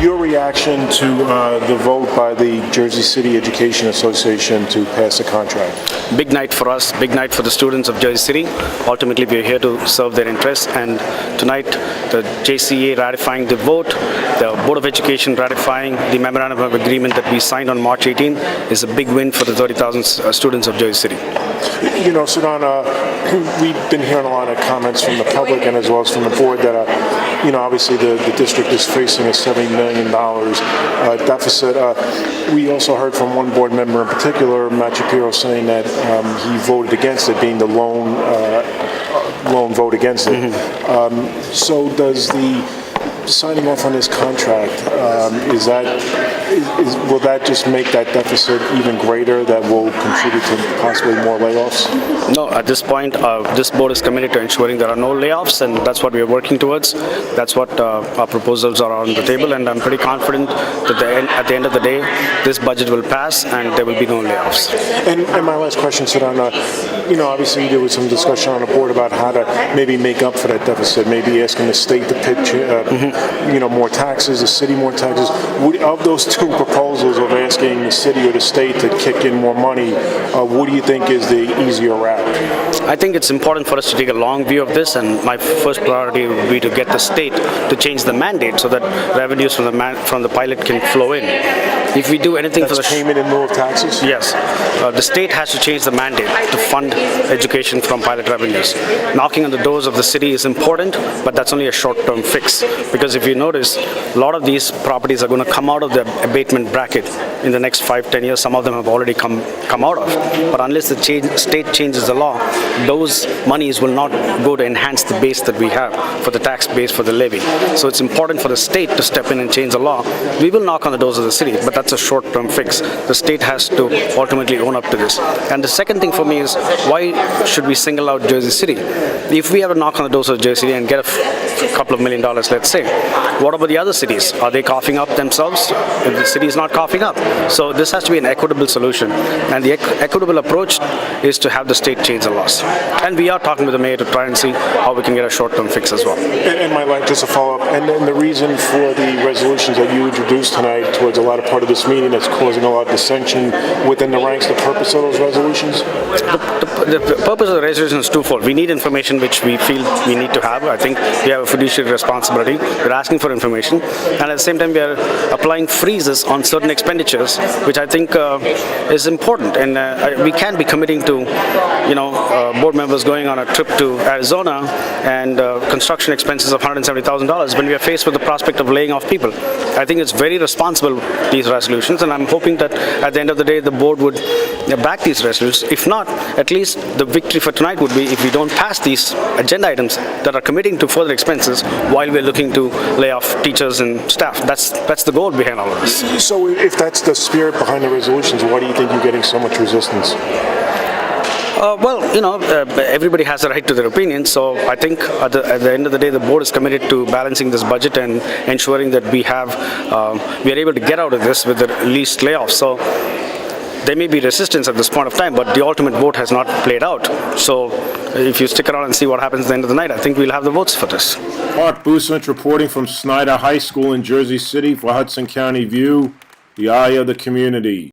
Your reaction to the vote by the Jersey City Education Association to pass the contract? Big night for us, big night for the students of Jersey City. Ultimately, we are here to serve their interests, and tonight the JCA ratifying the vote, the Board of Education ratifying the memorandum of agreement that we signed on March 18 is a big win for the 30,000 students of Jersey City. You know, Sudan, we've been hearing a lot of comments from the public and as well as from the board that, you know, obviously the district is facing a $70 million deficit. We also heard from one board member in particular, Matt Shapiro, saying that he voted against it, being the lone vote against it. So does the signing off on this contract, will that just make that deficit even greater, that will contribute to possibly more layoffs? No, at this point, this board is committed to ensuring there are no layoffs, and that's what we are working towards. That's what our proposals are on the table, and I'm pretty confident that at the end of the day, this budget will pass and there will be no layoffs. And my last question, Sudan, you know, obviously there was some discussion on the board about how to maybe make up for that deficit, maybe asking the state to pitch, you know, more taxes, the city more taxes. Of those two proposals of asking the city or the state to kick in more money, what do you think is the easier route? I think it's important for us to take a long view of this, and my first priority would be to get the state to change the mandate so that revenues from the pilot can flow in. If we do anything for the payment in lieu of taxes? Yes. The state has to change the mandate to fund education from pilot revenues. Knocking on the doors of the city is important, but that's only a short-term fix. Because if you notice, a lot of these properties are going to come out of the abatement bracket in the next 5-10 years. Some of them have already come out of. But unless the state changes the law, those monies will not go to enhance the base that we have for the tax base for the levy. So it's important for the state to step in and change the law. We will knock on the doors of the city, but that's a short-term fix. The state has to ultimately own up to this. And the second thing for me is, why should we single out Jersey City? If we have to knock on the doors of Jersey City and get a couple of $1 million, let's say, what about the other cities? Are they coughing up themselves? If the city is not coughing up. So this has to be an equitable solution. And the equitable approach is to have the state change the laws. And we are talking with the mayor to try and see how we can get a short-term fix as well. And just a follow-up, and then the reason for the resolutions that you introduced tonight towards a lot of part of this meeting that's causing a lot of dissension within the ranks, the purpose of those resolutions? The purpose of the resolution is twofold. We need information which we feel we need to have. I think we have a fiduciary responsibility. We're asking for information, and at the same time we are applying freezes on certain expenditures, which I think is important. And we can't be committing to, you know, board members going on a trip to Arizona and construction expenses of $170,000 when we are faced with the prospect of laying off people. I think it's very responsible, these resolutions, and I'm hoping that at the end of the day the board would back these resolutions. If not, at least the victory for tonight would be if we don't pass these agenda items that are committing to further expenses while we're looking to lay off teachers and staff. That's the goal behind all of this. So if that's the spirit behind the resolutions, why do you think you're getting so much resistance? Well, you know, everybody has a right to their opinion, so I think at the end of the day, the board is committed to balancing this budget and ensuring that we are able to get out of this with the least layoffs. So there may be resistance at this point of time, but the ultimate vote has not played out. So if you stick around and see what happens at the end of the night, I think we'll have the votes for this. Mark Busevich reporting from Snyder High School in Jersey City for Hudson County View, the eye of the community.